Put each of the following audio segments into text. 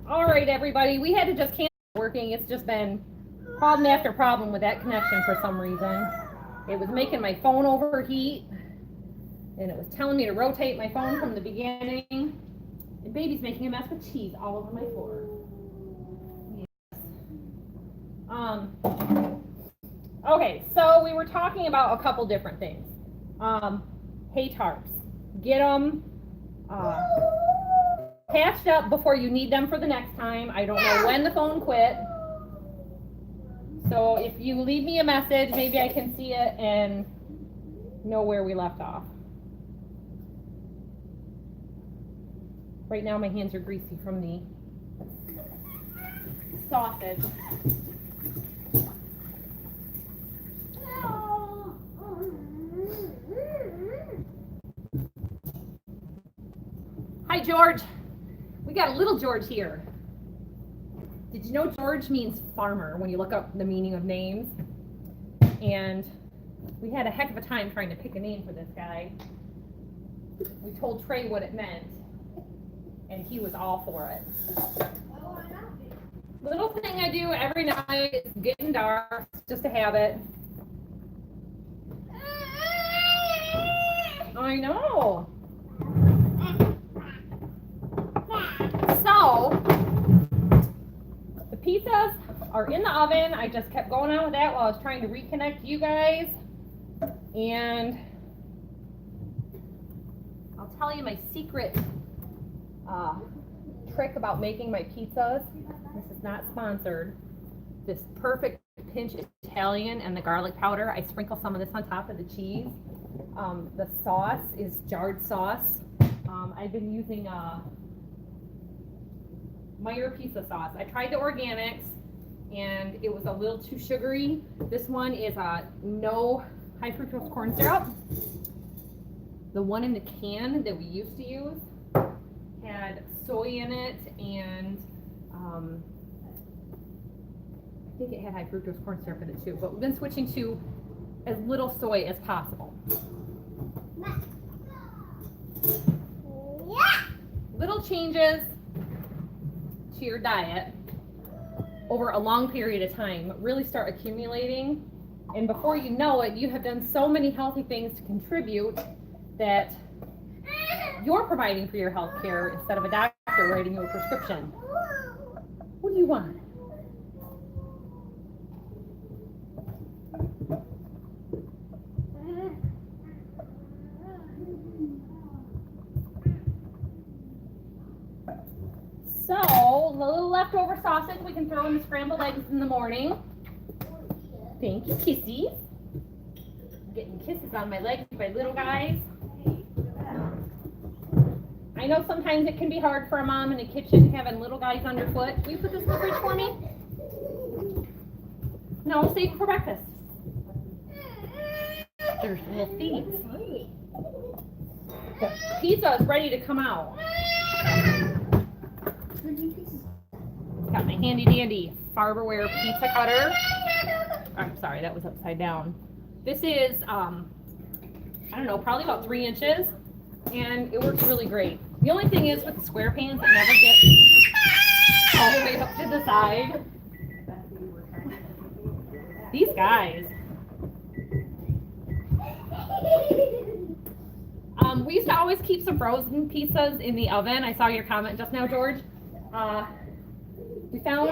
All right, everybody, we had to just cancel working. It's just been problem after problem with that connection for some reason. It was making my phone overheat, and it was telling me to rotate my phone from the beginning. And baby's making a mess with cheese all over my floor. Yes. Okay, so we were talking about a couple different things. Hay tarps. Get them patched up before you need them for the next time. I don't know when the phone quit. So if you leave me a message, maybe I can see it and know where we left off. Right now my hands are greasy from the sausage. Hi, George. We got a little George here. Did you know George means farmer when you look up the meaning of names? And we had a heck of a time trying to pick a name for this guy. We told Trey what it meant, and he was all for it. Little thing I do every night, it's getting dark, it's just a habit. I know. So, the pizzas are in the oven. I just kept going on with that while I was trying to reconnect you guys. And I'll tell you my secret trick about making my pizzas. This is not sponsored. This perfect pinch Italian and the garlic powder. I sprinkle some of this on top of the cheese. The sauce is jarred sauce. I've been using Meyer pizza sauce. I tried the organics and it was a little too sugary. This one is no high fructose corn syrup. The one in the can that we used to use had soy in it, and I think it had high fructose corn syrup in it too, but we've been switching to as little soy as possible. Little changes to your diet over a long period of time really start accumulating, and before you know it, you have done so many healthy things to contribute that you're providing for your health care instead of a doctor writing you a prescription. What do you want? So, a little leftover sausage we can throw in the scrambled eggs in the morning. Thank you, kissies. Getting kisses on my legs by little guys. I know sometimes it can be hard for a mom in the kitchen having little guys underfoot. Will you put this in the fridge for me? No, save it for breakfast. There's little thieves. The pizza is ready to come out. Got my handy dandy Farberware pizza cutter. I'm sorry, that was upside down. This is, I don't know, probably about 3 inches, and it works really great. The only thing is with the square pans, it never gets all the way up to the side. These guys. We used to always keep some frozen pizzas in the oven. I saw your comment just now, George. We found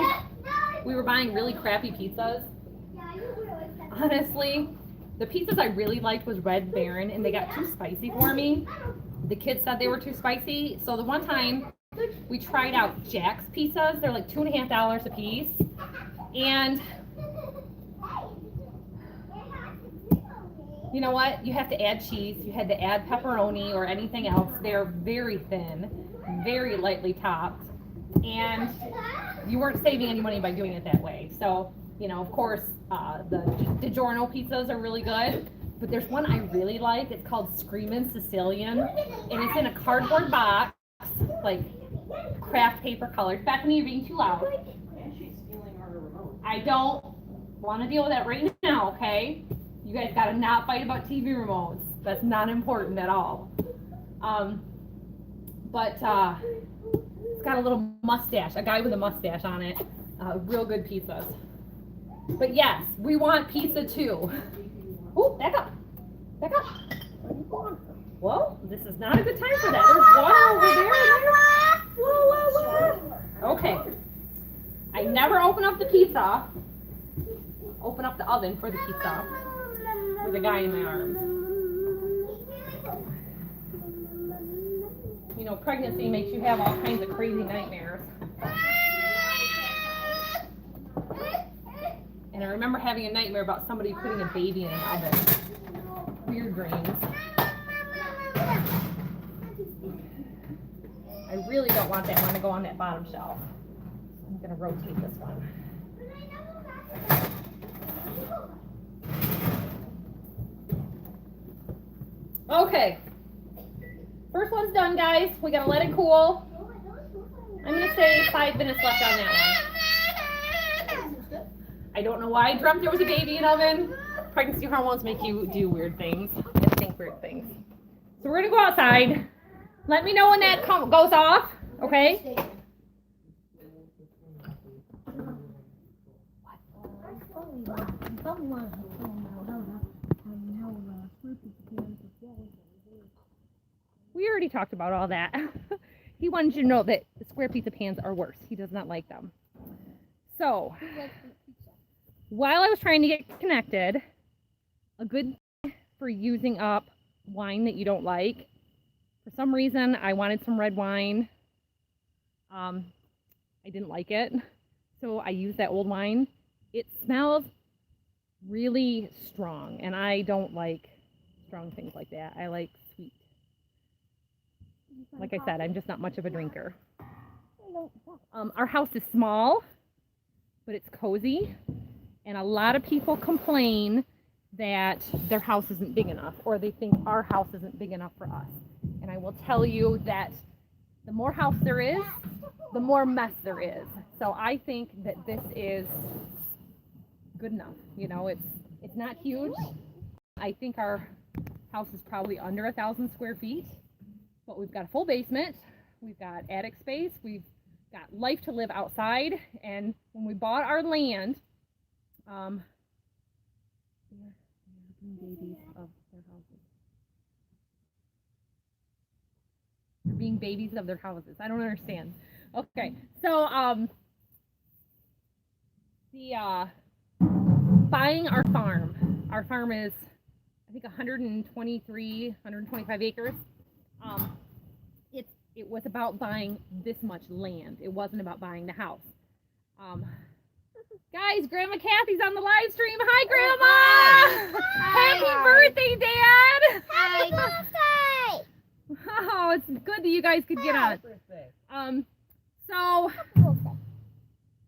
we were buying really crappy pizzas. Honestly, the pizzas I really liked was Red Baron, and they got too spicy for me. The kids said they were too spicy, so the one time we tried out Jack's pizzas. They're like $2.50 a piece, and you know what? You have to add cheese. You had to add pepperoni or anything else. They're very thin, very lightly topped, and you weren't saving any money by doing it that way. So, you know, of course, the DiGiorno pizzas are really good, but there's one I really like. It's called Screamin' Sicilian, and it's in a cardboard box, like craft paper colored. Bethany, you're being too loud. And she's stealing our remote. I don't want to deal with that right now, okay? You guys got to not fight about TV remotes. That's not important at all. but it's got a little mustache, a guy with a mustache on it. Real good pizzas. But yes, we want pizza too. Ooh, back up. Back up. Where are you going? Whoa, this is not a good time for that. There's water over there. Whoa. Okay. I never open up the pizza. Open up the oven for the pizza with a guy in my arms. You know, pregnancy makes you have all kinds of crazy nightmares. And I remember having a nightmare about somebody putting a baby in an oven. Weird dreams. I really don't want that one to go on that bottom shelf. I'm going to rotate this one. Okay. First one's done, guys. We got to let it cool. I'm going to say 5 minutes left on that one. I don't know why I dreamt there was a baby in oven. Pregnancy hormones make you do weird things and think weird things. So we're going to go outside. Let me know when that goes off, okay? We already talked about all that. He wanted you to know that the square pizza pans are worse. He does not like them. So, while I was trying to get connected, a good for using up wine that you don't like. For some reason, I wanted some red wine. I didn't like it, so I used that old wine. It smells really strong, and I don't like strong things like that. I like sweet. Like I said, I'm just not much of a drinker. Our house is small, but it's cozy, and a lot of people complain that their house isn't big enough, or they think our house isn't big enough for us. And I will tell you that the more house there is, the more mess there is. So I think that this is good enough. You know, it's not huge. I think our house is probably under 1,000 square feet, but we've got a full basement. We've got attic space. We've got life to live outside. And when we bought our land, they're being babies of their houses. They're being babies of their houses. I don't understand. Okay, so buying our farm. Our farm is, I think, 125 acres. It was about buying this much land. It wasn't about buying the house. Guys, Grandma Kathy's on the live stream. Hi, Grandma! Hi. Happy birthday, Dad! Happy birthday! Oh, it's good that you guys could get on. So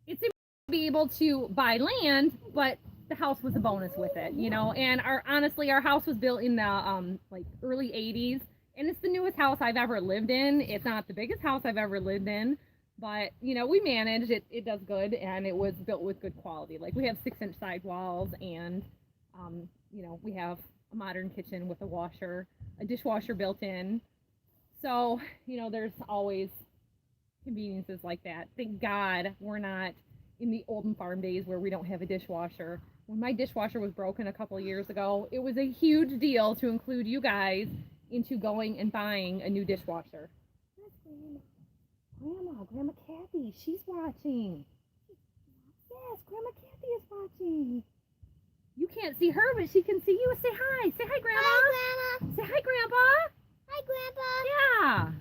it's important to be able to buy land, but the house was a bonus with it, you know. And honestly, our house was built in the like early 80s, and it's the newest house I've ever lived in. It's not the biggest house I've ever lived in, but you know, we managed it. It does good, and it was built with good quality. Like, we have 6-inch side walls, and you know, we have a modern kitchen with a dishwasher built in. So, you know, there's always conveniences like that. Thank God we're not in the olden farm days where we don't have a dishwasher. When my dishwasher was broken a couple of years ago, it was a huge deal to include you guys into going and buying a new dishwasher. Grandma Kathy, she's watching. Yes, Grandma Kathy is watching. You can't see her, but she can see you. Say hi. Say hi, Grandma. Hi, Grandma. Say hi, Grandpa. Hi, Grandpa.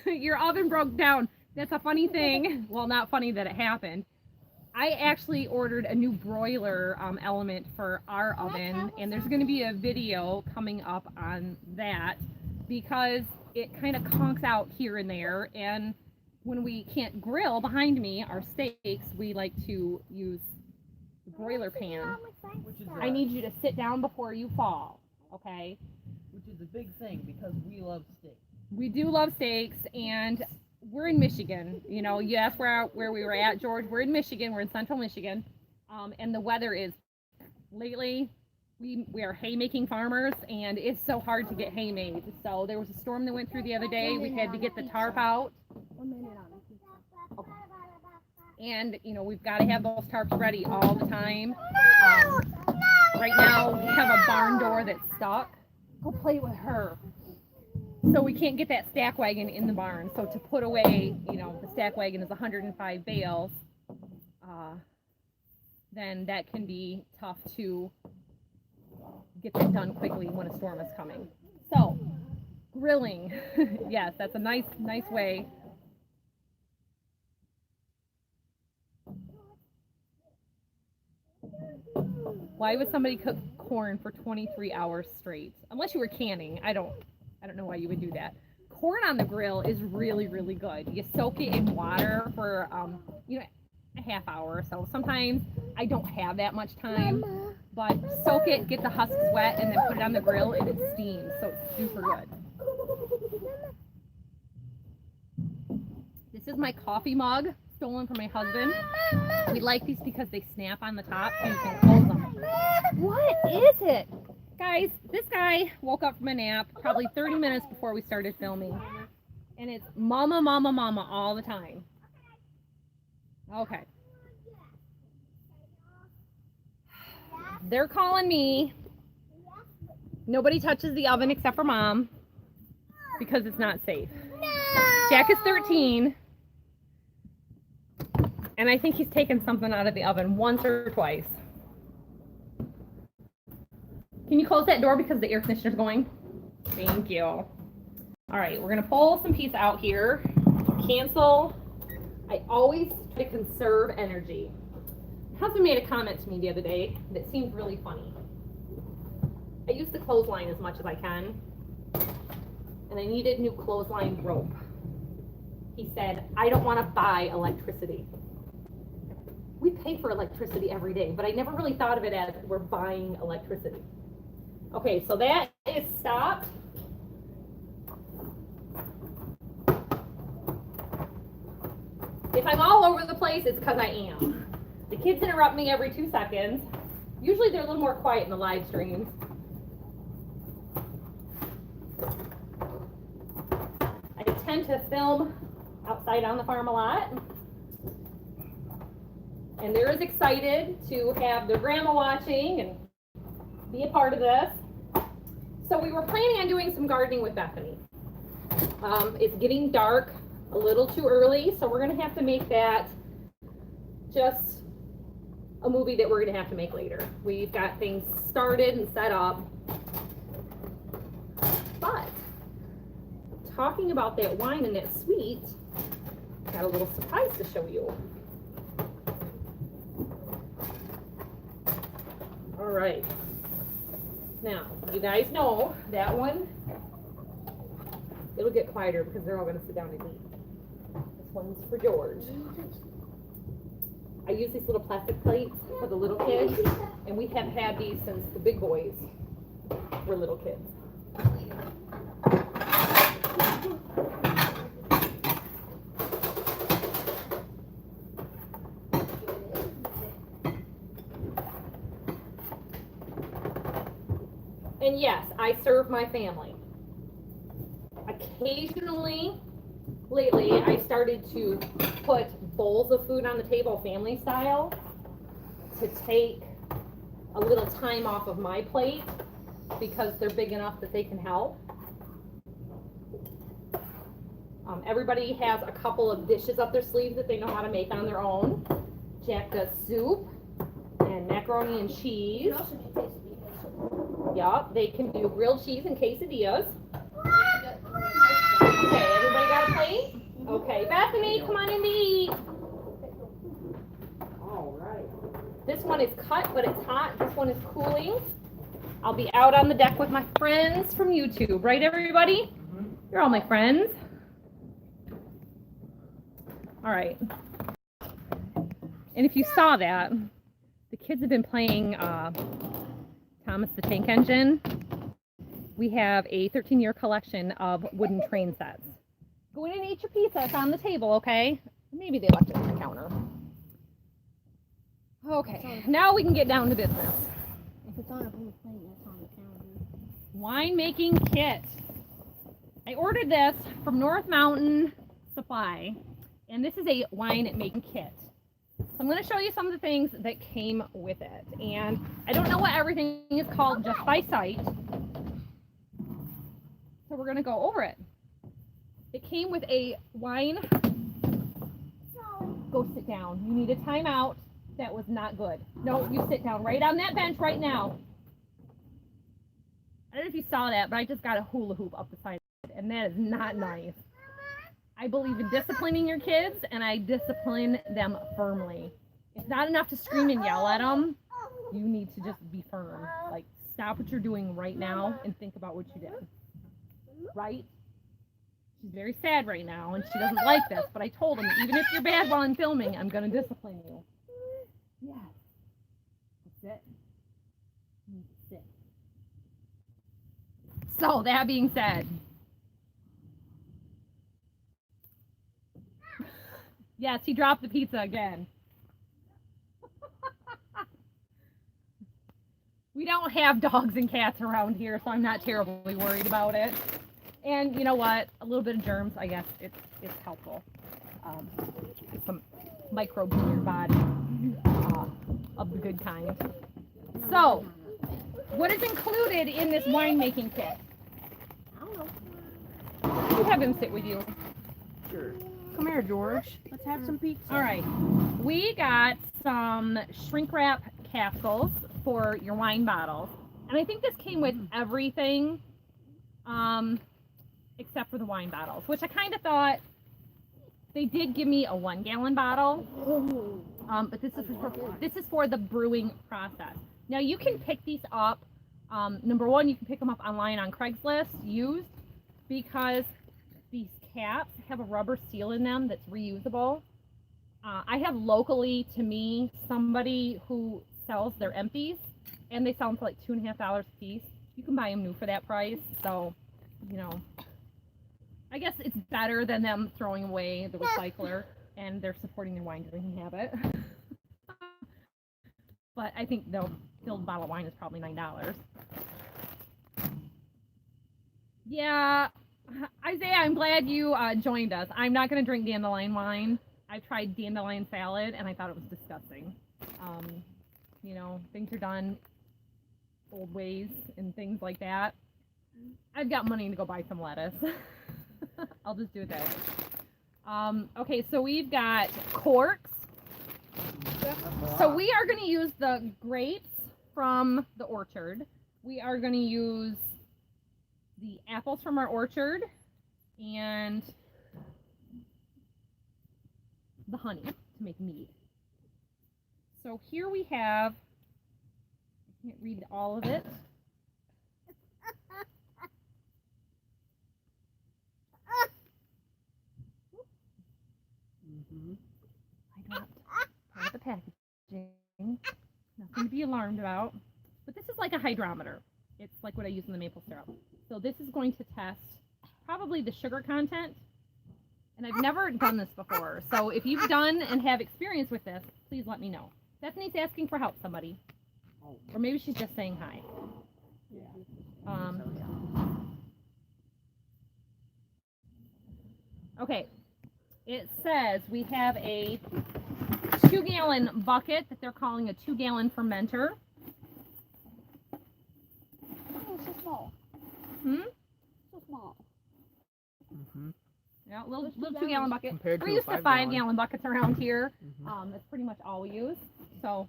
Yeah. Your oven broke down. That's a funny thing. Well, not funny that it happened. I actually ordered a new broiler element for our oven, and there's going to be a video coming up on that because it kind of conks out here and there, and when we can't grill behind me our steaks, we like to use the broiler pan. I need you to sit down before you fall, okay? Which is a big thing because we love steak. We do love steaks, and we're in Michigan. You know, you asked where we were at, George. We're in Michigan. We're in central Michigan. And the weather is lately we are haymaking farmers, and it's so hard to get hay made. So there was a storm that went through the other day. We had to get the tarp out. 1 minute on the pizza. And, you know, we've got to have those tarps ready all the time. Right now, we have a barn door that's stuck. Go play with her. So we can't get that stack wagon in the barn. So to put away, you know, the stack wagon is 105 bales. Then that can be tough to get that done quickly when a storm is coming. So, grilling. Yes, that's a nice way. Why would somebody cook corn for 23 hours straight? Unless you were canning. I don't know why you would do that. Corn on the grill is really, really good. You soak it in water for, you know, a half hour or so. Sometimes I don't have that much time, but soak it, get the husks wet, and then put it on the grill, and it steams, so it's super good. This is my coffee mug, stolen from my husband. We like these because they snap on the top, so you can close them. What is it? Guys, this guy woke up from a nap probably 30 minutes before we started filming, and it's mama, mama, mama all the time. Okay. They're calling me. Nobody touches the oven except for Mom because it's not safe. Jack is 13, and I think he's taken something out of the oven once or twice. Can you close that door because the air conditioner's going? Thank you. All right, we're gonna pull some pizza out here. Cancel. I always try to conserve energy. My husband made a comment to me the other day that seemed really funny. I use the clothesline as much as I can, and I needed new clothesline rope. He said, I don't want to buy electricity. We pay for electricity every day, but I never really thought of it as we're buying electricity. Okay, so that is stopped. If I'm all over the place, it's because I am. The kids interrupt me every 2 seconds. Usually they're a little more quiet in the live streams. I tend to film outside on the farm a lot. And they're as excited to have their grandma watching and be a part of this. So we were planning on doing some gardening with Bethany. It's getting dark a little too early, so we're gonna have to make that just a movie that we're gonna have to make later. We've got things started and set up. But talking about that wine and that sweet, got a little surprise to show you. All right. Now, you guys know that one, it'll get quieter because they're all gonna sit down and eat. This one's for George. I use these little plastic plates for the little kids, and we have had these since the big boys were little kids. And yes, I serve my family. Occasionally, lately, I started to put bowls of food on the table family style to take a little time off of my plate because they're big enough that they can help. Everybody has a couple of dishes up their sleeves that they know how to make on their own. Jack does soup and macaroni and cheese. Yup, they can do grilled cheese and quesadillas. Okay, everybody got a plate? Okay, Bethany, come on in to eat. All right. This one is cut, but it's hot. This one is cooling. I'll be out on the deck with my friends from YouTube. Right, everybody? You're all my friends. All right. And if you saw that, the kids have been playing Thomas the Tank Engine. We have a 13-year collection of wooden train sets. Go in and eat your pizza. It's on the table, okay? Maybe they left it on the counter. Okay, now we can get down to business. If it's on a blue plate, that's on the counter. Wine making kit. I ordered this from North Mountain Supply, and this is a wine making kit. So I'm going to show you some of the things that came with it. And I don't know what everything is called just by sight, so we're going to go over it. It came with a wine. Go sit down. You need a timeout. That was not good. No, you sit down right on that bench right now. I don't know if you saw that, but I just got a hula hoop up the side of it, and that is not nice. I believe in disciplining your kids, and I discipline them firmly. It's not enough to scream and yell at them. You need to just be firm. Like, stop what you're doing right now and think about what you did. Right? She's very sad right now, and she doesn't like this, but I told him, even if you're bad while I'm filming, I'm going to discipline you. Yeah. Sit. Sit. So, that being said, yes, he dropped the pizza again. We don't have dogs and cats around here, so I'm not terribly worried about it. And you know what? A little bit of germs, I guess, it's helpful. Some microbes in your body of the good kind. So, what is included in this winemaking kit? I don't know. You have him sit with you. Sure. Come here, George. Let's have some pizza. All right. We got some shrink wrap capsules for your wine bottles. And I think this came with everything except for the wine bottles, which I kind of thought they did give me a 1 gallon bottle. But this is for the brewing process. Now you can pick these up. Number one, you can pick them up online on Craigslist used, because these caps have a rubber seal in them that's reusable. I have locally to me somebody who sells their empties, and they sell them for like $2.50 a piece. You can buy them new for that price. So, you know, I guess it's better than them throwing away the recycler, and they're supporting their wine drinking habit. But I think the filled bottle of wine is probably $9. Yeah, Isaiah, I'm glad you joined us. I'm not going to drink dandelion wine. I tried dandelion salad, and I thought it was disgusting. You know, things are done old ways and things like that. I've got money to go buy some lettuce. I'll just do it that way. Okay, so we've got corks. So we are going to use the grapes from the orchard. We are going to use the apples from our orchard and the honey to make mead. So here we have, I can't read all of it. I dropped part of the packaging. Nothing to be alarmed about. But this is like a hydrometer. It's like what I use in the maple syrup. So this is going to test probably the sugar content. And I've never done this before. So if you've done and have experience with this, please let me know. Stephanie's asking for help, somebody. Or maybe she's just saying hi. Okay. It says we have a 2-gallon bucket that they're calling a 2-gallon fermenter. Oh, it's so small. So small. Yeah, little 2-gallon bucket. Compared We're to a used to 5-gallon. 5-gallon buckets around here. That's pretty much all we use. So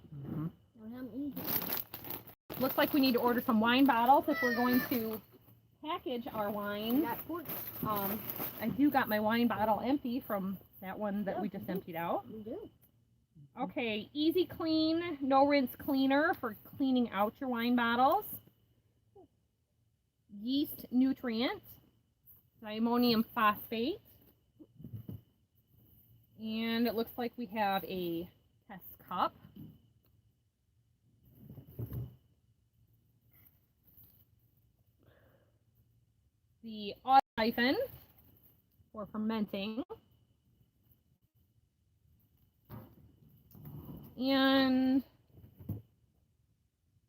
looks like we need to order some wine bottles if we're going to package our wine. I do got my wine bottle empty from that one that we just emptied out. We do. Okay, easy clean, no rinse cleaner for cleaning out your wine bottles. Yeast nutrient, diammonium phosphate. And it looks like we have a test cup. The auto siphon for fermenting. And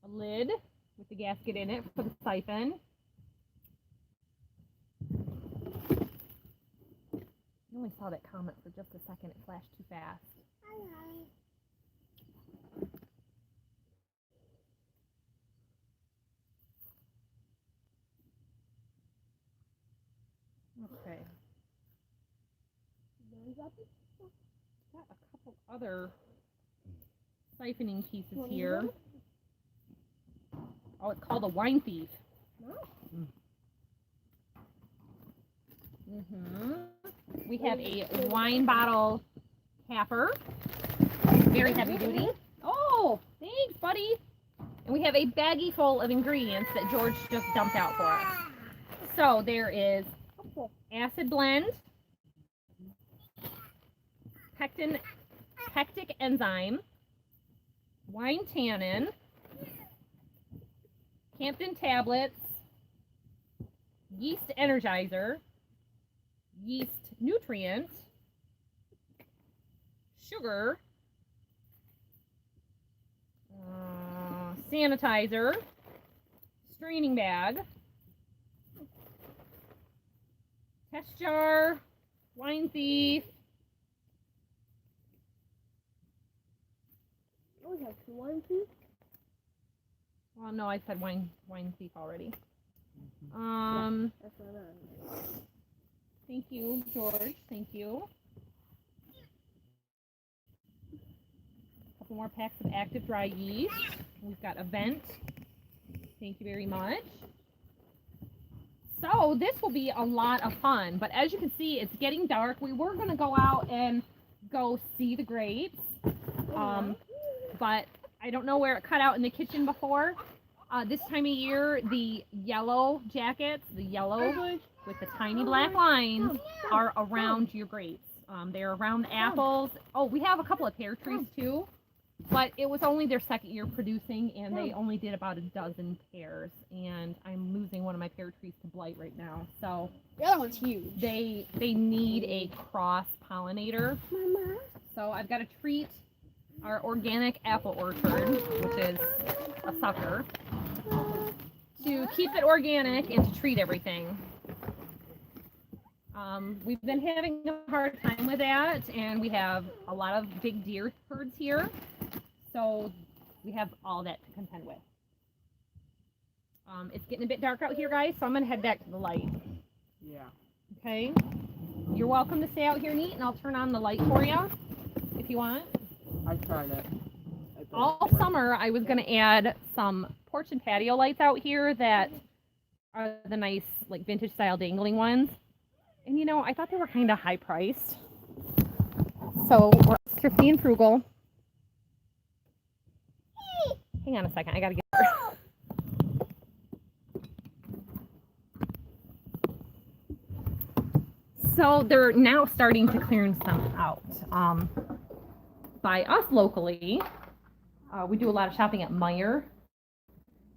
a lid with the gasket in it for the siphon. I only saw that comment for just a second. It flashed too fast. Okay. Got a couple other siphoning pieces here. Oh, it's called a wine thief. We have a wine bottle capper. Very heavy duty. Oh, thanks, buddy. And we have a baggie full of ingredients that George just dumped out for us. So there is acid blend, pectic enzyme, wine tannin, Campton tablets, yeast energizer, yeast nutrient, sugar, sanitizer, straining bag, test jar, wine thief. Oh, we have two wine thief. Well, no, I said wine thief already. That's not on. Thank you, George. Thank you. A couple more packs of active dry yeast. We've got a vent. Thank you very much. So this will be a lot of fun, but as you can see, it's getting dark. We were going to go out and go see the grapes, but I don't know where it cut out in the kitchen before. This time of year, the yellow jackets, the yellow with the tiny black lines, are around your grapes. They're around the apples. Oh, we have a couple of pear trees too, but it was only their second year producing, and they only did about a dozen pears. And I'm losing one of my pear trees to blight right now. So The other one's huge. they need a cross pollinator. Mama. So I've got to treat our organic apple orchard, which is a sucker, to keep it organic and to treat everything. We've been having a hard time with that, and we have a lot of big deer herds here, so we have all that to contend with. It's getting a bit dark out here, guys, so I'm going to head back to the light. Yeah. Okay? You're welcome to stay out here and eat, and I'll turn on the light for you if you want. I tried it. All summer, I was going to add some porch and patio lights out here that are the nice, like, vintage style dangling ones. And, you know, I thought they were kind of high priced. So we're thrifty and frugal. Hang on a second. I got to get her. So they're now starting to clearance them out. By us locally, we do a lot of shopping at Meijer.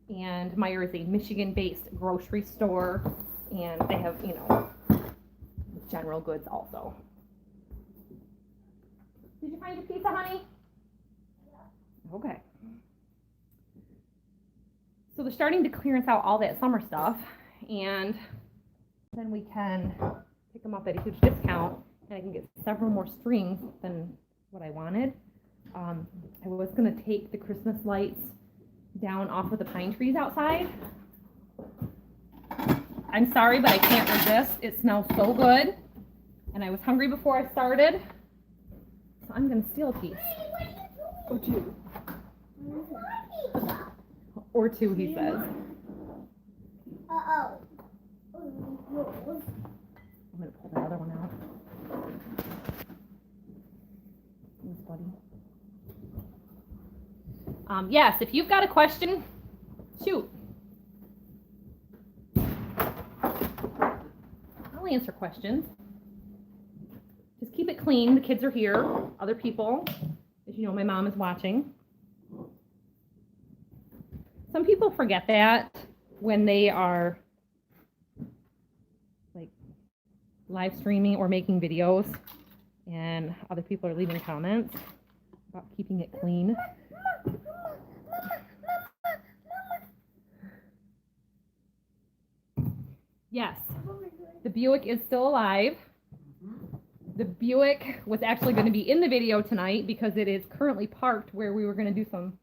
And Meijer is a Michigan-based grocery store. And they have, you know, general goods also. Did you find your pizza, honey? Yeah. Okay. So they're starting to clearance out all that summer stuff, and then we can pick them up at a huge discount, and I can get several more strings than what I wanted. I was going to take the Christmas lights down off of the pine trees outside. I'm sorry, but I can't resist. It smells so good. And I was hungry before I started. So I'm going to steal a piece. Or two. Or two, he says. Uh-oh. I'm going to pull the other one out. Thanks, buddy. Yes, if you've got a question, shoot. I'll answer questions. Just keep it clean. The kids are here. Other people. As you know, my mom is watching. Some people forget that when they are like live streaming or making videos, and other people are leaving comments about keeping it clean. Yes, the Buick is still alive. The Buick was actually going to be in the video tonight because it is currently parked where we were going to do some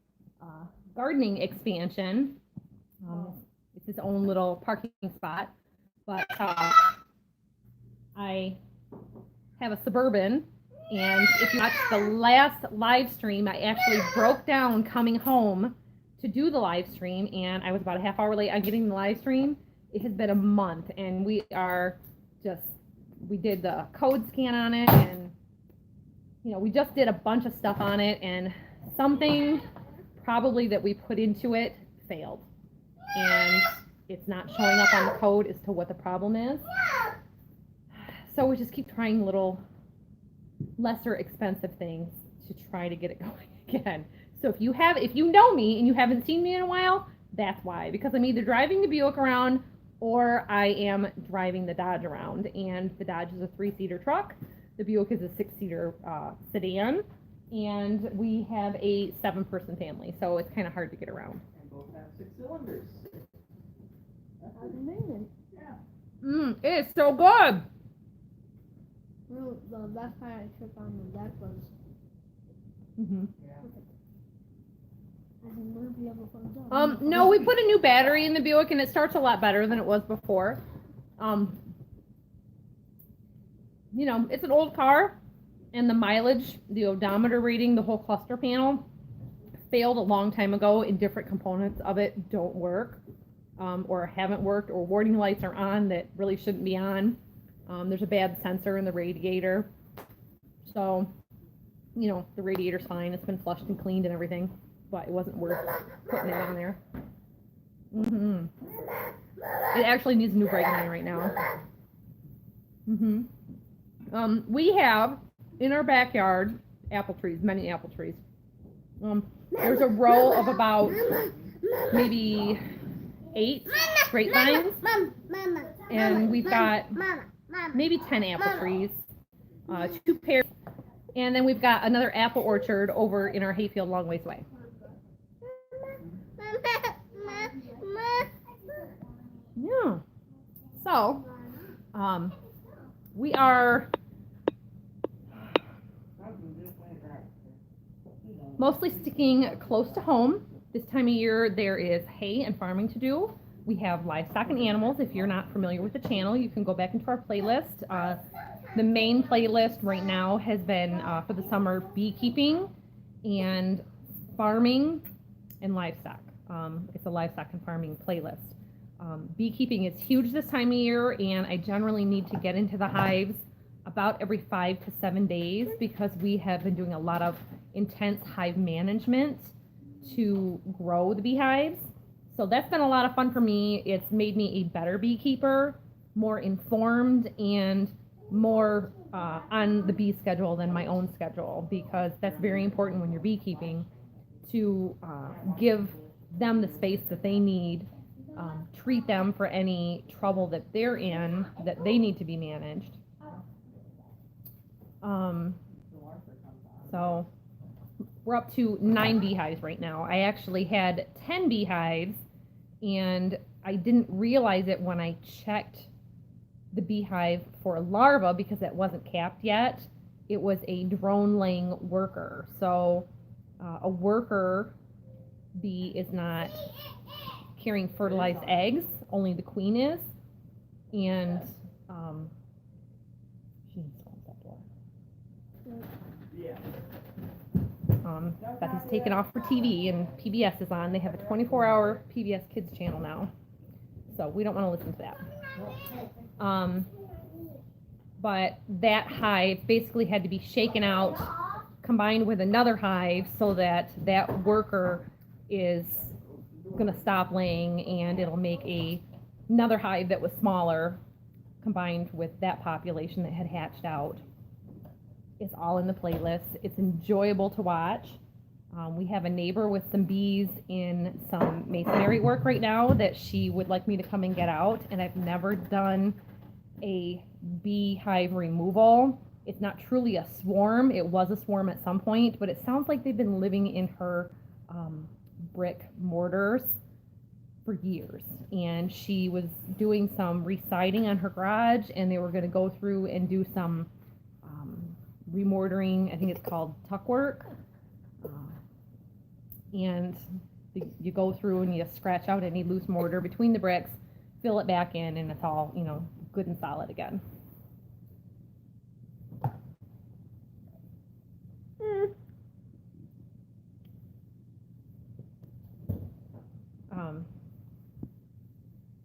gardening expansion. It's its own little parking spot, but I have a Suburban, and if you watched the last live stream, I actually broke down coming home to do the live stream, and I was about a half hour late on getting the live stream. It has been a month, and we did the code scan on it, and we just did a bunch of stuff on it, and something probably that we put into it failed, and it's not showing up on the code as to what the problem is. So we just keep trying little lesser expensive things to try to get it going again. So if you know me and you haven't seen me in a while, that's why, because I'm either driving the Buick around or I am driving the Dodge around, and the Dodge is a 3-seater truck. The Buick is a 6-seater sedan, and we have a 7-person family, so it's kind of hard to get around. And both have 6 cylinders. That's Amazing. Yeah. It is so good. The last time I tripped on the deck was. Yeah. I think we'll be able to put it down. No, we put a new battery in the Buick, and it starts a lot better than it was before. It's an old car, and the mileage, the odometer reading, the whole cluster panel failed a long time ago, and different components of it don't work, or haven't worked, or warning lights are on that really shouldn't be on. There's a bad sensor in the radiator. So, the radiator's fine. It's been flushed and cleaned and everything, but it wasn't worth putting it on there. It actually needs a new brake line right now. We have in our backyard apple trees, many apple trees. There's a row of about maybe 8 grapevines, and we've got maybe 10 apple trees, 2 pears, and then we've got another apple orchard over in our hayfield long ways away. Yeah. So, we are mostly sticking close to home. This time of year there is hay and farming to do. We have livestock and animals. If you're not familiar with the channel, you can go back into our playlist. The main playlist right now has been for the summer beekeeping and farming and livestock. It's a livestock and farming playlist. Beekeeping is huge this time of year, and I generally need to get into the hives about every 5 to 7 days because we have been doing a lot of intense hive management to grow the beehives. So that's been a lot of fun for me. It's made me a better beekeeper, more informed, and more on the bee schedule than my own schedule, because that's very important when you're beekeeping, to give them the space that they need, treat them for any trouble that they're in, that they need to be managed. So we're up to 9 beehives right now. I actually had 10 beehives, and I didn't realize it when I checked the beehive for larva because it wasn't capped yet. It was a drone-laying worker. So a worker bee is not carrying fertilized eggs, only the queen is. And she needs to close that door. Yeah. Becky's taken off for TV, and PBS is on. They have a 24-hour PBS Kids channel now, so we don't want to listen to that. But that hive basically had to be shaken out, combined with another hive, so that that worker is going to stop laying, and it'll make another hive that was smaller, combined with that population that had hatched out. It's all in the playlist. It's enjoyable to watch. We have a neighbor with some bees in some masonry work right now that she would like me to come and get out, and I've never done a beehive removal. It's not truly a swarm. It was a swarm at some point, but it sounds like they've been living in her brick mortars for years, and she was doing some residing on her garage, and they were going to go through and do some remortaring. I think it's called tuck work. And you go through and you scratch out any loose mortar between the bricks, fill it back in, and it's all, good and solid again.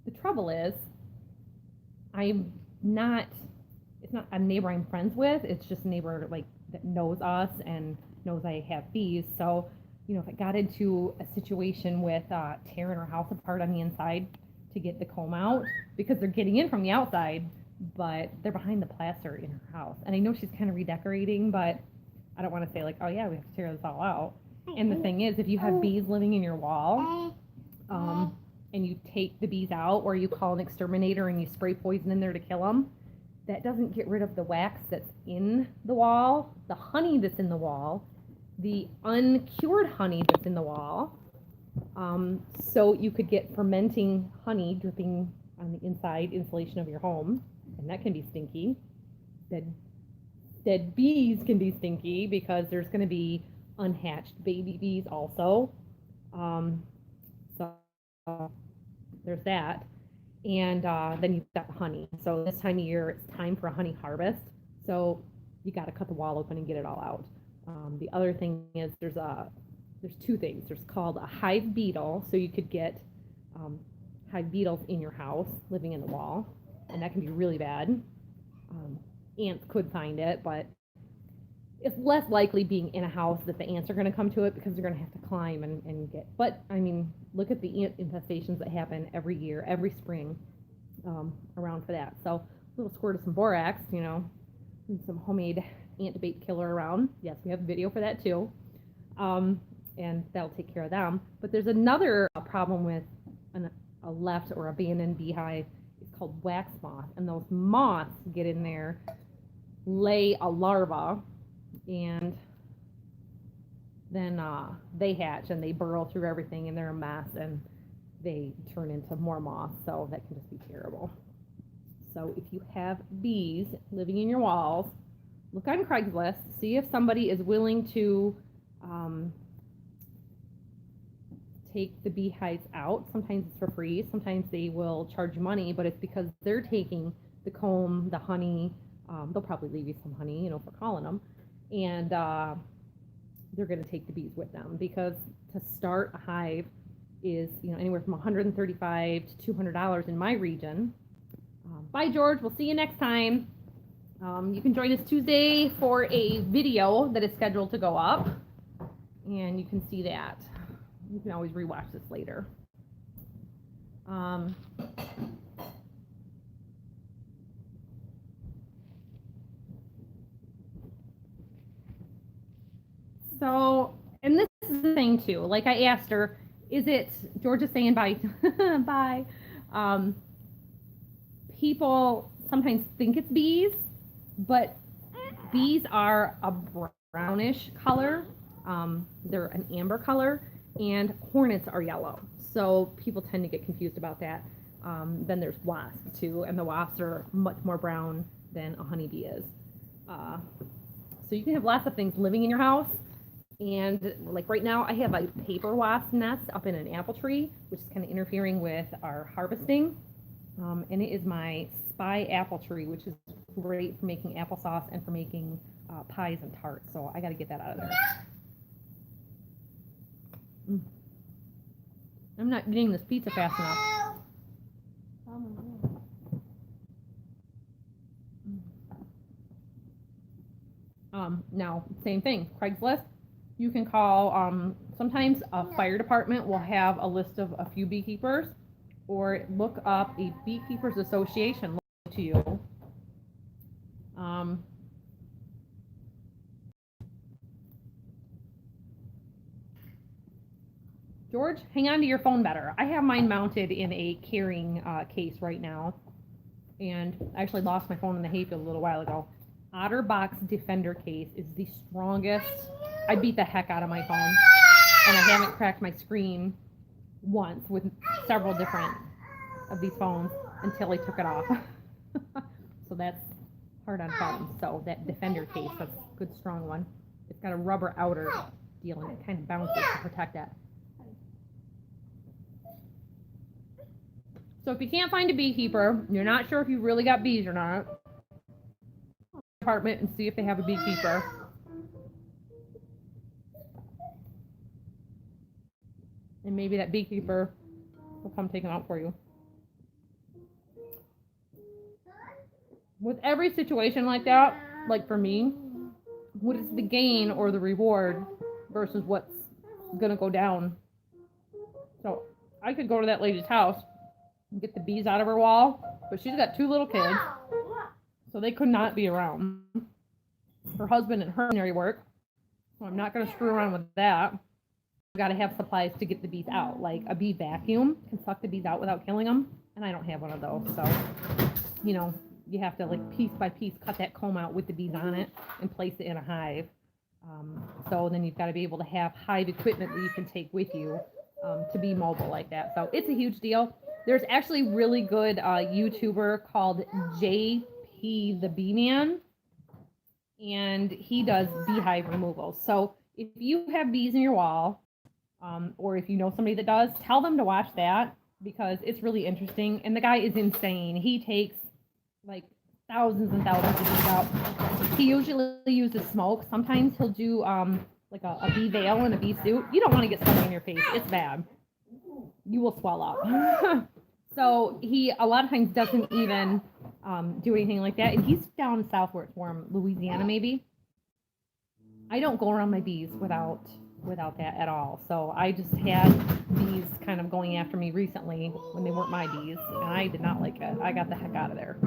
The trouble is, it's not a neighbor I'm friends with, it's just a neighbor that knows us and knows I have bees. So, if it got into a situation with tearing our house apart on the inside to get the comb out, because they're getting in from the outside, but they're behind the plaster in her house. And I know she's kind of redecorating, but I don't want to say oh yeah, we have to tear this all out. And the thing is, if you have bees living in your wall, and you take the bees out, or you call an exterminator and you spray poison in there to kill them, that doesn't get rid of the wax that's in the wall, the honey that's in the wall, the uncured honey that's in the wall. So you could get fermenting honey dripping on the inside insulation of your home, and that can be stinky. Dead bees can be stinky because there's going to be unhatched baby bees also. So there's that. And then you've got honey. So this time of year, it's time for a honey harvest. So you got to cut the wall open and get it all out. The other thing is there's two things. There's called a hive beetle. So you could get hive beetles in your house living in the wall, and that can be really bad. Ants could find it, but it's less likely being in a house that the ants are going to come to it, because they're going to have to climb and get. But I mean, look at the ant infestations that happen every year, every spring, around for that. So a little squirt of some borax, and some homemade ant bait killer around. Yes, we have a video for that too, and that'll take care of them. But there's another problem with a left or abandoned beehive. It's called wax moth, and those moths get in there, lay a larva, and then they hatch and they burrow through everything, and they're a mess, and they turn into more moths. So that can just be terrible. So if you have bees living in your walls, look on Craigslist, see if somebody is willing to take the beehives out. Sometimes it's for free, sometimes they will charge you money, but it's because they're taking the comb, the honey. They'll probably leave you some honey, for calling them, and they're going to take the bees with them, because to start a hive is anywhere from $135 to $200 in my region. Bye, George. We'll see you next time. You can join us Tuesday for a video that is scheduled to go up, and you can see that. You can always rewatch this later. So, and this is the thing too, like I asked her, George is saying bye, bye. People sometimes think it's bees, but bees are a brownish color. They're an amber color, and hornets are yellow. So people tend to get confused about that. Then there's wasps too, and the wasps are much more brown than a honeybee is. So you can have lots of things living in your house. And like right now, I have a paper wasp nest up in an apple tree, which is kind of interfering with our harvesting. And it is my spy apple tree, which is great for making applesauce and for making pies and tarts. So I got to get that out of there. I'm not eating this pizza fast enough. Now, same thing, Craigslist. You can call, sometimes a fire department will have a list of a few beekeepers, or look up a beekeepers association to you. George, hang on to your phone better. I have mine mounted in a carrying case right now, and I actually lost my phone in the hayfield a little while ago. OtterBox Defender case is the strongest. I beat the heck out of my phone, and I haven't cracked my screen once with several different of these phones until he took it off. So that's hard on phones. So that Defender case, that's a good strong one. It's got a rubber outer deal and it kind of bounces to protect it. So if you can't find a beekeeper, you're not sure if you really got bees or not, apartment and see if they have a beekeeper. And maybe that beekeeper will come take them out for you. With every situation like that, like for me, what is the gain or the reward versus what's gonna go down? So I could go to that lady's house and get the bees out of her wall, but she's got 2 little kids, so they could not be around. Her husband and her veterinary work, so I'm not gonna screw around with that. I've got to have supplies to get the bees out, like a bee vacuum can suck the bees out without killing them, and I don't have one of those, so you know, you have to like piece by piece cut that comb out with the bees on it and place it in a hive. So then you've got to be able to have hive equipment that you can take with you to be mobile like that. So it's a huge deal. There's actually really good YouTuber called JP the Bee Man, and he does beehive removal. So if you have bees in your wall, or if you know somebody that does, tell them to watch that because it's really interesting. And the guy is insane. He takes like thousands and thousands of bees out. He usually uses smoke. Sometimes he'll do like a bee veil and a bee suit. You don't want to get something in your face. It's bad. You will swell up. So he a lot of times doesn't even do anything like that. And he's down south where it's warm, Louisiana maybe. I don't go around my bees without that at all. So I just had bees kind of going after me recently when they weren't my bees, and I did not like it. I got the heck out of there.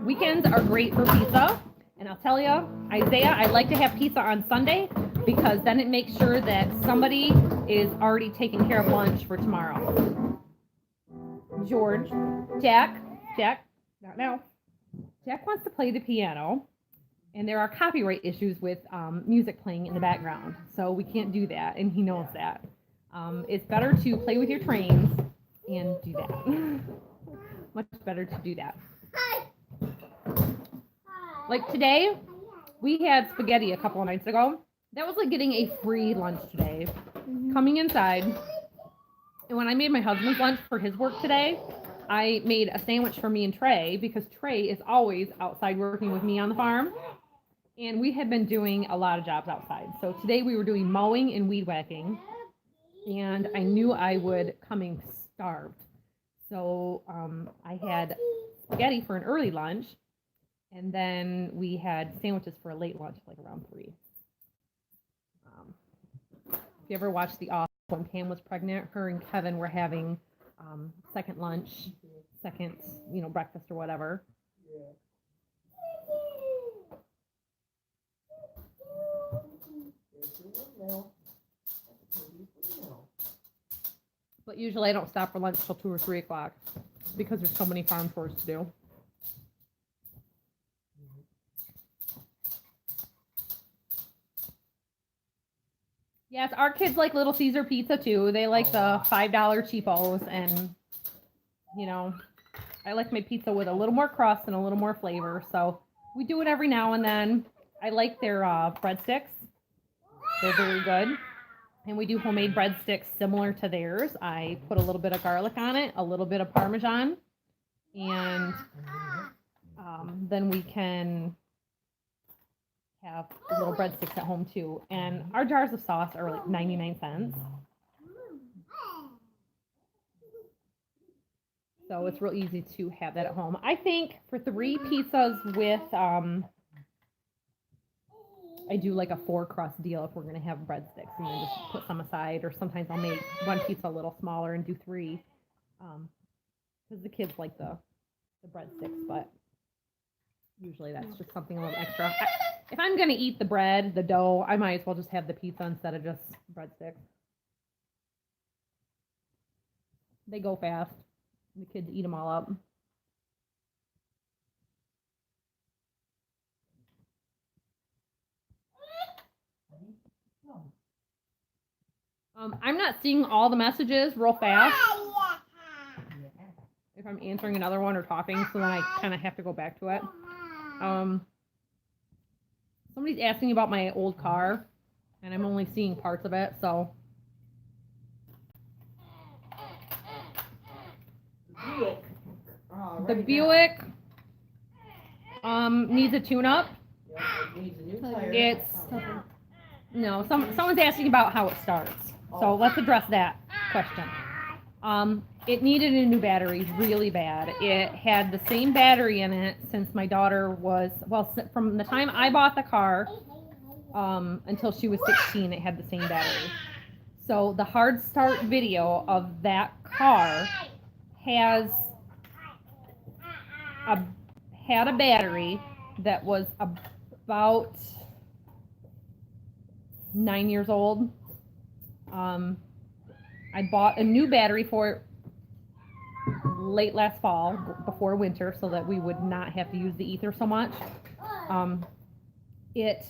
Weekends are great for pizza, and I'll tell you, Isaiah, I like to have pizza on Sunday because then it makes sure that somebody is already taking care of lunch for tomorrow. George, Jack, not now. Jack wants to play the piano, and there are copyright issues with music playing in the background, so we can't do that, and he knows that. It's better to play with your trains and do that. Much better to do that. Like today, we had spaghetti a couple of nights ago. That was like getting a free lunch today. Coming inside, and when I made my husband's lunch for his work today, I made a sandwich for me and Trey because Trey is always outside working with me on the farm. And we had been doing a lot of jobs outside. So today we were doing mowing and weed whacking. And I knew I would come in starved. So I had spaghetti for an early lunch. And then we had sandwiches for a late lunch, like around 3. If you ever watched The Office when Pam was pregnant, her and Kevin were having second lunch, second, breakfast or whatever. But usually I don't stop for lunch till 2 or 3 o'clock because there's so many farm chores to do. Yes, our kids like Little Caesar pizza too. They like the $5 cheapos, and I like my pizza with a little more crust and a little more flavor. So we do it every now and then. I like their breadsticks. They're very good. And we do homemade breadsticks similar to theirs. I put a little bit of garlic on it, a little bit of Parmesan, and then we can have little breadsticks at home too. And our jars of sauce are like 99 cents. So it's real easy to have that at home. I think for 3 pizzas with, I do like a 4-crust deal if we're going to have breadsticks and then just put some aside. Or sometimes I'll make 1 pizza a little smaller and do 3. Because the kids like the breadsticks, but usually that's just something a little extra. If I'm going to eat the bread, the dough, I might as well just have the pizza instead of just breadsticks. They go fast. The kids eat them all up. I'm not seeing all the messages real fast if I'm answering another one or talking, so then I kind of have to go back to it. Somebody's asking about my old car, and I'm only seeing parts of it, so. Buick. Oh, The right Buick needs a tune-up. now. Yep, it needs a new tire. It's no. Someone's asking about how it starts, so let's address that question. It needed a new battery really bad. It had the same battery in it since my daughter was from the time I bought the car until she was 16. It had the same battery. So the hard start video of that car had a battery that was about 9 years old. I bought a new battery for it late last fall, before winter, so that we would not have to use the ether so much. It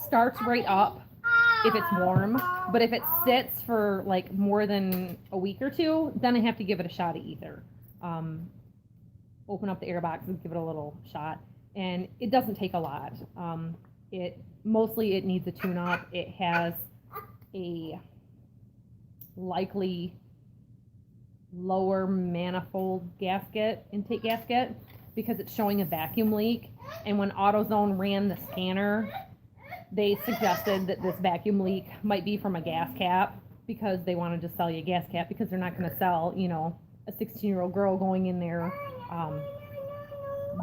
starts right up if it's warm, but if it sits for like more than a week or two, then I have to give it a shot of ether. Open up the air box and give it a little shot, and it doesn't take a lot. It needs a tune-up. It has a likely lower manifold intake gasket, because it's showing a vacuum leak, and when AutoZone ran the scanner, they suggested that this vacuum leak might be from a gas cap, because they wanted to sell you a gas cap, because they're not going to sell, a 16-year-old girl going in there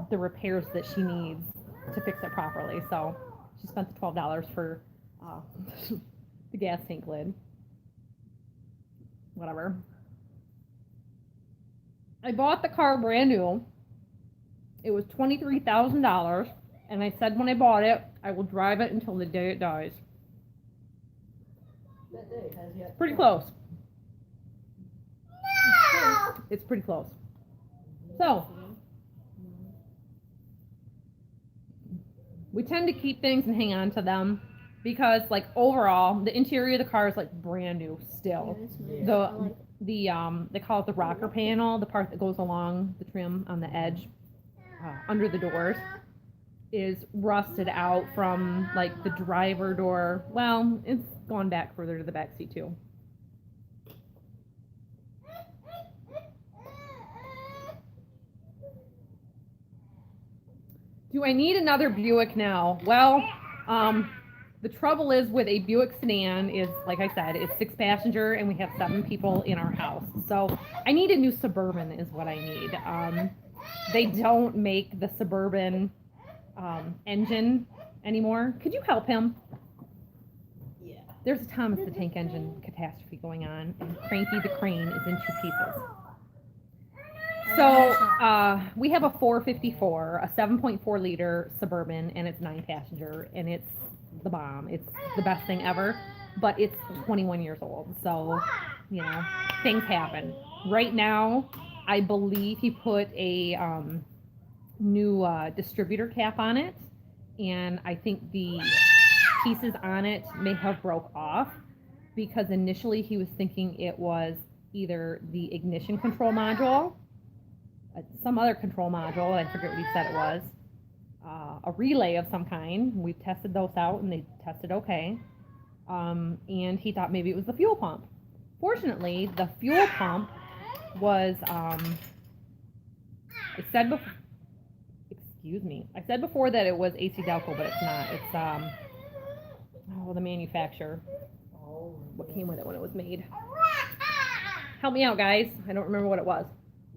the repairs that she needs to fix it properly. So she spent the $12 for the gas tank lid. Whatever. I bought the car brand new. It was $23,000, and I said when I bought it, I will drive it until the day it dies. That day has yet. Pretty close. No! It's pretty close. So, we tend to keep things and hang on to them because, like, overall, the interior of the car is like brand new still. They call it the rocker panel, the part that goes along the trim on the edge, under the doors, is rusted out from like the driver door. Well, it's gone back further to the back seat too. Do I need another Buick now? Well, the trouble is with a Buick sedan is, like I said, it's 6 passenger and we have 7 people in our house. So I need a new Suburban is what I need. They don't make the Suburban engine anymore. Could you help him? Yeah. There's a Thomas the Tank Engine catastrophe going on, and Cranky the Crane is in 2 pieces. So we have a 454, a 7.4 liter Suburban, and it's 9 passenger, and it's the bomb. It's the best thing ever, but it's 21 years old, so things happen. Right now, I believe he put a new distributor cap on it, and I think the pieces on it may have broke off, because initially he was thinking it was either the ignition control module, some other control module, I forget what he said it was, a relay of some kind. We've tested those out and they tested okay, and he thought maybe it was the fuel pump. Fortunately, the fuel pump was, I said before that it was AC Delco, but it's not. It's the manufacturer. What came with it when it was made? Help me out, guys. I don't remember what it was.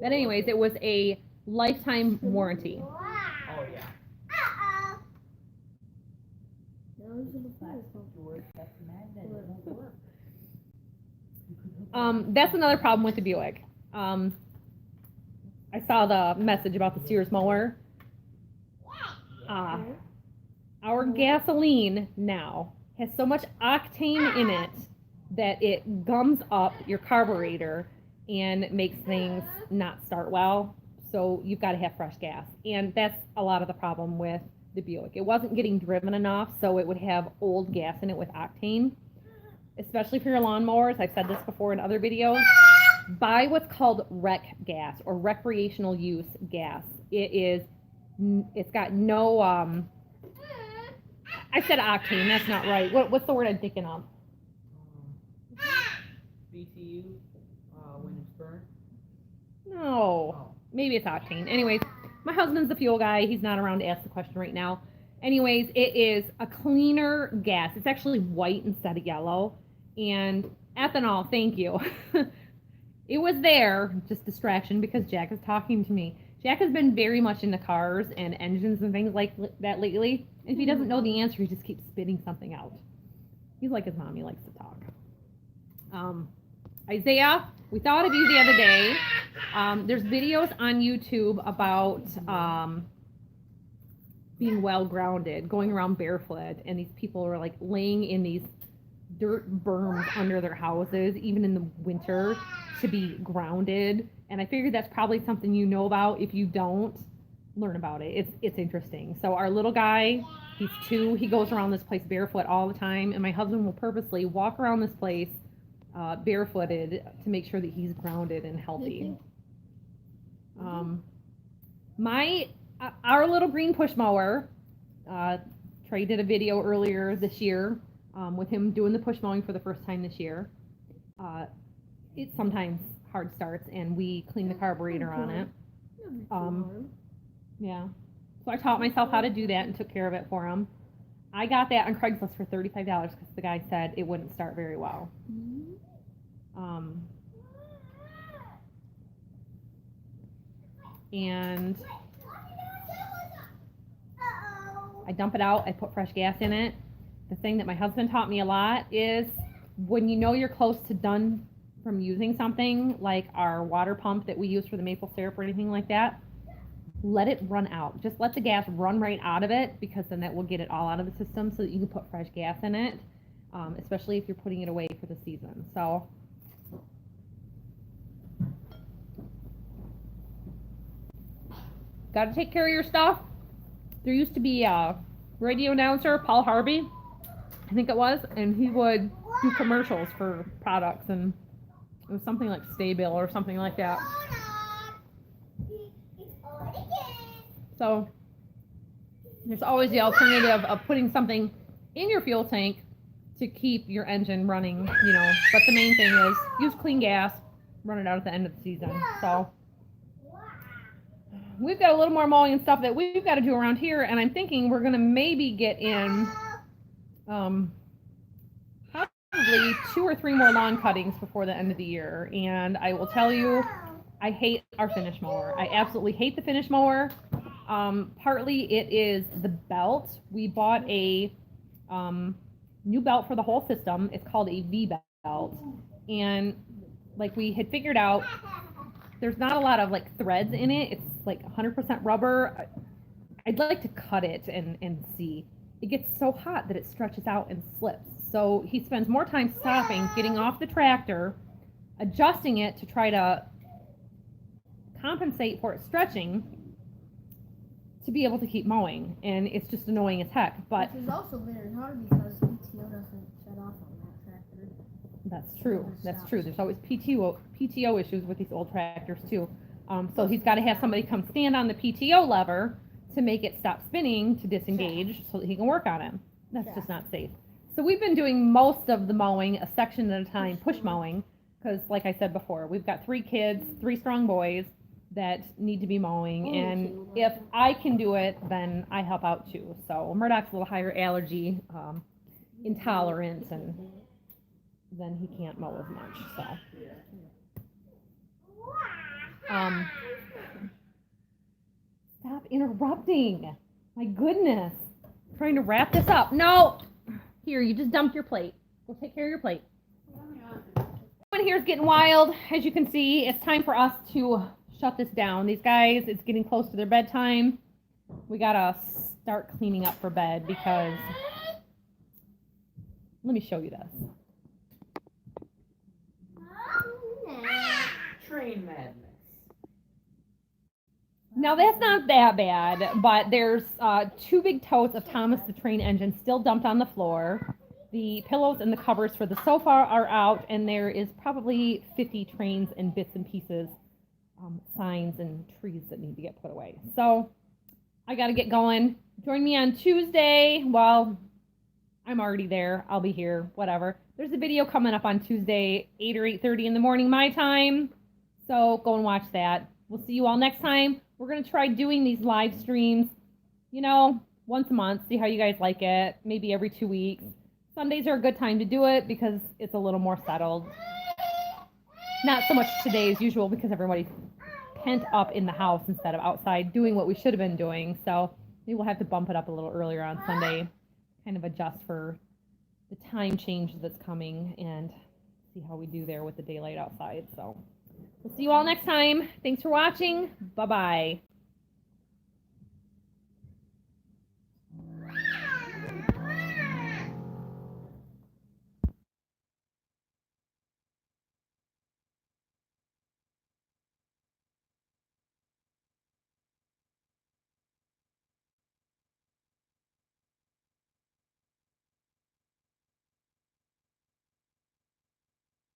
But anyways, it was a lifetime warranty. Oh yeah. That's another problem with the Buick. I saw the message about the Sears mower. Our gasoline now has so much octane in it that it gums up your carburetor and makes things not start well. So you've got to have fresh gas. And that's a lot of the problem with the Buick. It wasn't getting driven enough, so it would have old gas in it with octane. especially for your lawnmowers, I've said this before in other videos, buy what's called rec gas or recreational use gas. It's got no, I said octane, that's not right. What's the word I'm thinking of? BTU, when it's burned. No, maybe it's octane. Anyways, my husband's the fuel guy. He's not around to ask the question right now. Anyways, it is a cleaner gas. It's actually white instead of yellow. And ethanol, thank you. It was there, just distraction because Jack is talking to me. Jack has been very much into cars and engines and things like that lately. If he doesn't know the answer, he just keeps spitting something out. He's like his mom, he likes to talk. Isaiah, we thought of you the other day. There's videos on YouTube about being well grounded, going around barefoot, and these people are like laying in these dirt berms under their houses, even in the winter, to be grounded. And I figured that's probably something you know about. If you don't, learn about it. It's interesting. So our little guy, he's 2. He goes around this place barefoot all the time, and my husband will purposely walk around this place barefooted to make sure that he's grounded and healthy. Our little green push mower, Trey did a video earlier this year with him doing the push mowing for the first time this year. It sometimes hard starts, and we clean the carburetor on it. Yeah. So I taught myself how to do that and took care of it for him. I got that on Craigslist for $35 because the guy said it wouldn't start very well. And I dump it out. I put fresh gas in it. The thing that my husband taught me a lot is when you know you're close to done from using something, like our water pump that we use for the maple syrup or anything like that, let it run out. Just let the gas run right out of it, because then that will get it all out of the system so that you can put fresh gas in it, especially if you're putting it away for the season. So got to take care of your stuff. There used to be a radio announcer, Paul Harvey, I think it was, and he would do commercials for products, and it was something like Staybill or something like that. So there's always the alternative of putting something in your fuel tank to keep your engine running, you know, but the main thing is use clean gas, run it out at the end of the season. So we've got a little more mowing and stuff that we've got to do around here, and I'm thinking we're going to maybe get in probably 2 or 3 more lawn cuttings before the end of the year. And I will tell you, I hate our finish mower. I absolutely hate the finish mower. Partly it is the belt. We bought a new belt for the whole system. It's called a V belt, and like we had figured out, there's not a lot of like threads in it. It's like 100% rubber. I'd like to cut it and see. It gets so hot that it stretches out and slips. So he spends more time stopping, getting off the tractor, adjusting it to try to compensate for it stretching to be able to keep mowing. And it's just annoying as heck. But which is also very hard because PTO doesn't shut off on that tractor. That's true. That's true. There's always PTO issues with these old tractors too. So he's got to have somebody come stand on the PTO lever to make it stop spinning to disengage so that he can work on it. That's just not safe. So we've been doing most of the mowing, a section at a time, push mowing, because like I said before, we've got 3 kids, 3 strong boys that need to be mowing, and if I can do it, then I help out too. So Murdoch's a little higher allergy intolerance, and then he can't mow as much. So stop interrupting. My goodness. I'm trying to wrap this up. No! Here, you just dumped your plate. Go take care of your plate. Everyone here's getting wild. As you can see, it's time for us to shut this down. These guys, it's getting close to their bedtime. We gotta start cleaning up for bed because, let me show you this. Train madness. Now that's not that bad, but there's 2 big totes of Thomas the Train engine still dumped on the floor. The pillows and the covers for the sofa are out, and there is probably 50 trains and bits and pieces, signs and trees that need to get put away. So I got to get going. Join me on Tuesday. Well, I'm already there. I'll be here, whatever. There's a video coming up on Tuesday, 8 or 8:30 in the morning, my time. So go and watch that. We'll see you all next time. We're going to try doing these live streams, once a month, see how you guys like it, maybe every 2 weeks. Sundays are a good time to do it because it's a little more settled. Not so much today as usual because everybody's pent up in the house instead of outside doing what we should have been doing. So maybe we'll have to bump it up a little earlier on Sunday, kind of adjust for the time change that's coming and see how we do there with the daylight outside. So we'll see you all next time. Thanks for watching. Bye-bye.